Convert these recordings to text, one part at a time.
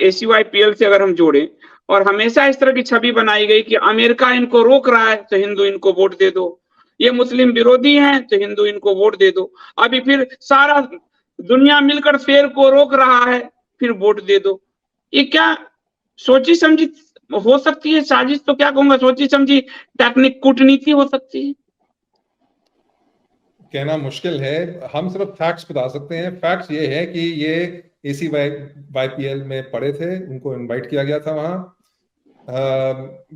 ACYPL से अगर हम जोड़ें, और हमेशा इस तरह की छवि बनाई गई कि अमेरिका इनको रोक रहा है तो हिंदू इनको वोट दे दो, ये मुस्लिम विरोधी हैं तो हिंदू इनको वोट दे दो, अभी फिर सारा दुनिया मिलकर शेर को रोक रहा है, फिर वोट दे दो। ये क्या सोची समझी हो सकती है साजिश? तो क्या कहूंगा, सोची समझी टेक्निक, कूटनीति हो सकती है। कहना मुश्किल है, हम सिर्फ फैक्ट्स बता सकते हैं। फैक्ट्स ये है कि ये ACYPL में पढ़े थे, उनको इनवाइट किया गया था वहां,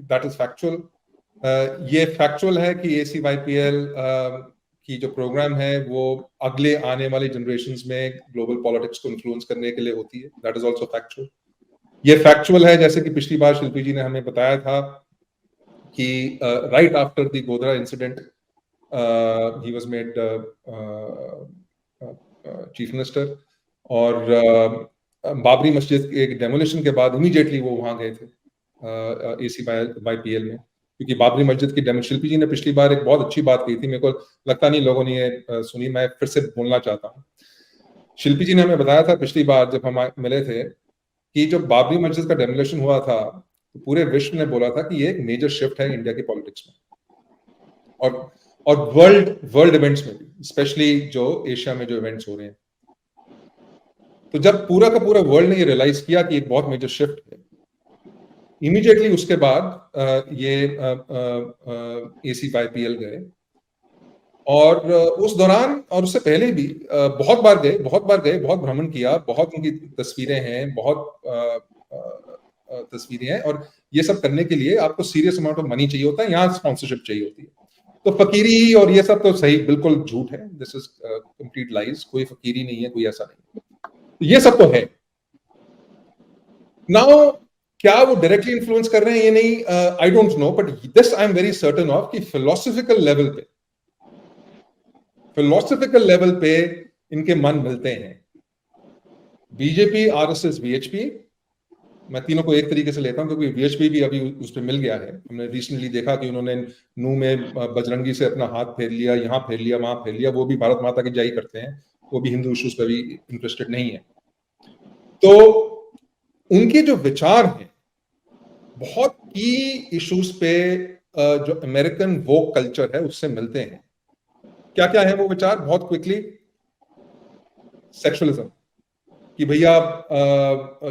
दैट इज फैक्चुअल। ये फैक्चुअल है कि ACYPL की जो प्रोग्राम है वो अगले आने वाली जनरेशंस में ग्लोबल पॉलिटिक्स को इन्फ्लुएंस करने के लिए होती है, दैट इज आल्सो फैक्चुअल। ये फैक्चुअल है जैसे कि पिछली बार शिल्पी जी ने हमें बताया था कि right after the Godhra incident he was made chief minister, और बाबरी मस्जिद के डेमोलिशन के बाद इमीडिएटली वो वहां गए थे ACYPL में, क्योंकि बाबरी मस्जिद की डेमो, शिल्पी जी ने पिछली बार एक बहुत अच्छी बात कही थी, मेरे को लगता नहीं लोगों ने ये सुनी, मैं फिर से बोलना चाहता हूँ। शिल्पी जी ने हमें बताया था पिछली बार जब हम मिले थे कि जब बाबरी मस्जिद का डेमोलिशन हुआ था तो पूरे विश्व ने बोला था कि ये एक मेजर शिफ्ट है इंडिया की पॉलिटिक्स में, और वर्ल्ड इवेंट्स में भी, स्पेशली जो एशिया में जो इवेंट्स हो रहे हैं। तो जब पूरा का पूरा वर्ल्ड ने ये रियलाइज किया कि एक बहुत मेजर शिफ्ट है, इमीडिएटली उसके बाद ये ACYPL गए, और उस दौरान और उससे पहले भी बहुत बार गए, बहुत भ्रमण किया, बहुत उनकी तस्वीरें हैं, बहुत तस्वीरें हैं, और ये सब करने के लिए आपको सीरियस अमाउंट ऑफ मनी चाहिए होता है, यहाँ स्पॉन्सरशिप चाहिए होती है। तो फकीरी और ये सब तो सही बिल्कुल झूठ है, दिस इज कंप्लीट लाइज, कोई फकीरी नहीं है, कोई ऐसा नहीं, तो ये सब तो है। नाउ क्या वो डायरेक्टली इन्फ्लुएंस कर रहे हैं ये नहीं, I don't know, but this I am very certain of कि फिलोसफिकल लेवल पे इनके मन मिलते हैं। बीजेपी, RSS, VHP, मैं तीनों को एक तरीके से लेता हूं क्योंकि VHP भी अभी उस पर मिल गया है। हमने रिसेंटली देखा कि उन्होंने नू में बजरंगी से अपना हाथ फेर लिया, यहाँ फेर लिया, वहां फेर लिया, वो भी भारत माता की जय करते हैं, वो भी हिंदू इश्यूज पर भी इंटरेस्टेड नहीं है। तो उनके जो विचार हैं बहुत की इश्यूज पे जो अमेरिकन वोक कल्चर है उससे मिलते हैं। क्या क्या है वो विचार? बहुत क्विकली, सेक्सुअलिज्म, कि भैया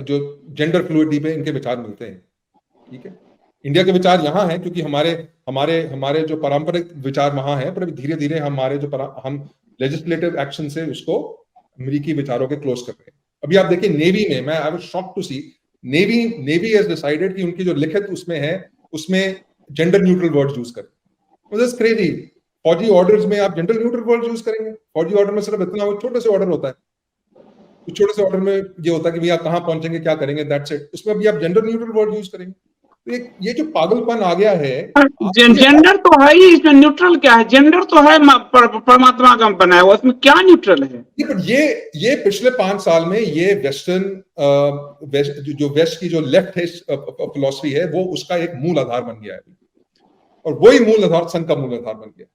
जो जेंडर फ्लूइडिटी पे इनके विचार मिलते हैं, ठीक है। इंडिया के विचार यहाँ हैं क्योंकि हमारे जो पारंपरिक विचार वहां हैं, पर धीरे धीरे हम लेजिस्लेटिव एक्शन से उसको अमेरिकी विचारों के क्लोज कर रहे हैं। अभी आप देखिए नेवी में, I was shocked to see, navy has decided कि उनकी जो लिखित उसमें है उसमें जेंडर न्यूट्रल वर्ड्स यूज करें। That's crazy. फौजी ऑर्डर्स में आप जेंडर न्यूट्रल वर्ड्स यूज करेंगे? फौजी ऑर्डर में सिर्फ इतना छोटे से ऑर्डर होता है, उस छोटे से ऑर्डर में ये होता है कि भैया कहाँ पहुंचेंगे, क्या करेंगे, दैट्स इट। उसमें भी आप जेंडर न्यूट्रल वर्ड यूज करेंगे। तो ये जो पागलपन आ गया है, जेंडर तो है ही, इसमें न्यूट्रल क्या है? जेंडर तो है परमात्मा का बनाया हुआ, उसमें क्या न्यूट्रल है? ये पिछले 5 साल में ये वेस्टर्न जो वेस्ट की जो लेफ्ट फिलॉसफी है वो उसका एक मूल आधार बन गया है, और वही मूल आधार संघ का मूल आधार बन गया।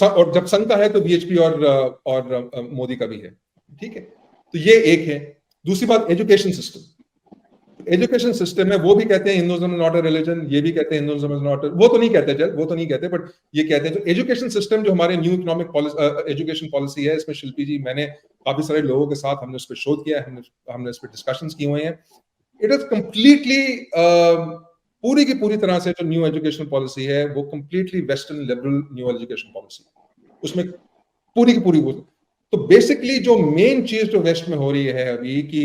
और जब संघ का है तो VHP और मोदी का भी है, ठीक है। तो ये एक है। दूसरी बात, एजुकेशन सिस्टम है, वो भी कहते हैं Hinduism is not a religion, ये भी कहते हैं हिंदुइज्म इज नॉट, वो तो नहीं कहते, बट ये कहते हैं जो एजुकेशन सिस्टम, जो हमारे न्यू इकोनॉमिक एजुकेशन पॉलिसी है, इसमें शिल्पी जी, मैंने काफी सारे लोगों के साथ हमने उस पर शोध किया है, हमने इस पर डिस्कशंस किए हुए हैं। इट इज कंप्लीटली पूरी की पूरी तरह से जो न्यू एजुकेशन पॉलिसी है वो completely western liberal new education policy, उसमें पूरी की पूरी। तो बेसिकली जो मेन चीज जो वेस्ट में हो रही है अभी की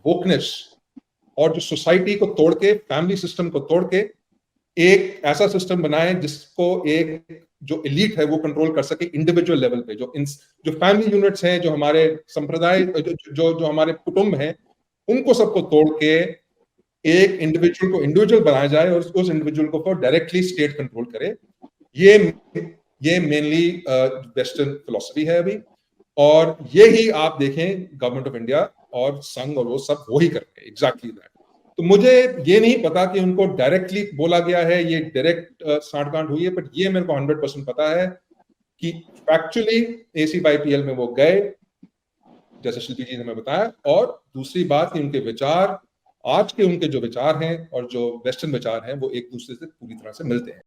वोकनेस, और जो सोसाइटी को तोड़ के, फैमिली सिस्टम को तोड़ के एक ऐसा सिस्टम बनाए जिसको एक जो एलीट है वो कंट्रोल कर सके इंडिविजुअल लेवल पे। जो फैमिली यूनिट्स हैं, जो हमारे संप्रदाय, जो हमारे कुटुंब हैं, उनको सबको तोड़ के एक इंडिविजुअल को इंडिविजुअल बनाया जाए और उस इंडिविजुअल को डायरेक्टली स्टेट कंट्रोल करे। ये मेनली वेस्टर्न फिलॉसफी है अभी, और ये ही आप देखें गवर्नमेंट ऑफ इंडिया और संघ और वो सब वही कर रहे हैं, एग्जैक्टली दैट। तो मुझे ये नहीं पता कि उनको डायरेक्टली बोला गया है, ये डायरेक्ट सांठगांठ हुई है, बट ये मेरे को 100% पता है कि फैक्चुअली ACYPL में वो गए, जैसे शिल्पी जी ने हमें बताया। और दूसरी बात कि उनके विचार, आज के उनके जो विचार हैं और जो वेस्टर्न विचार हैं, वो एक दूसरे से पूरी तरह से मिलते हैं।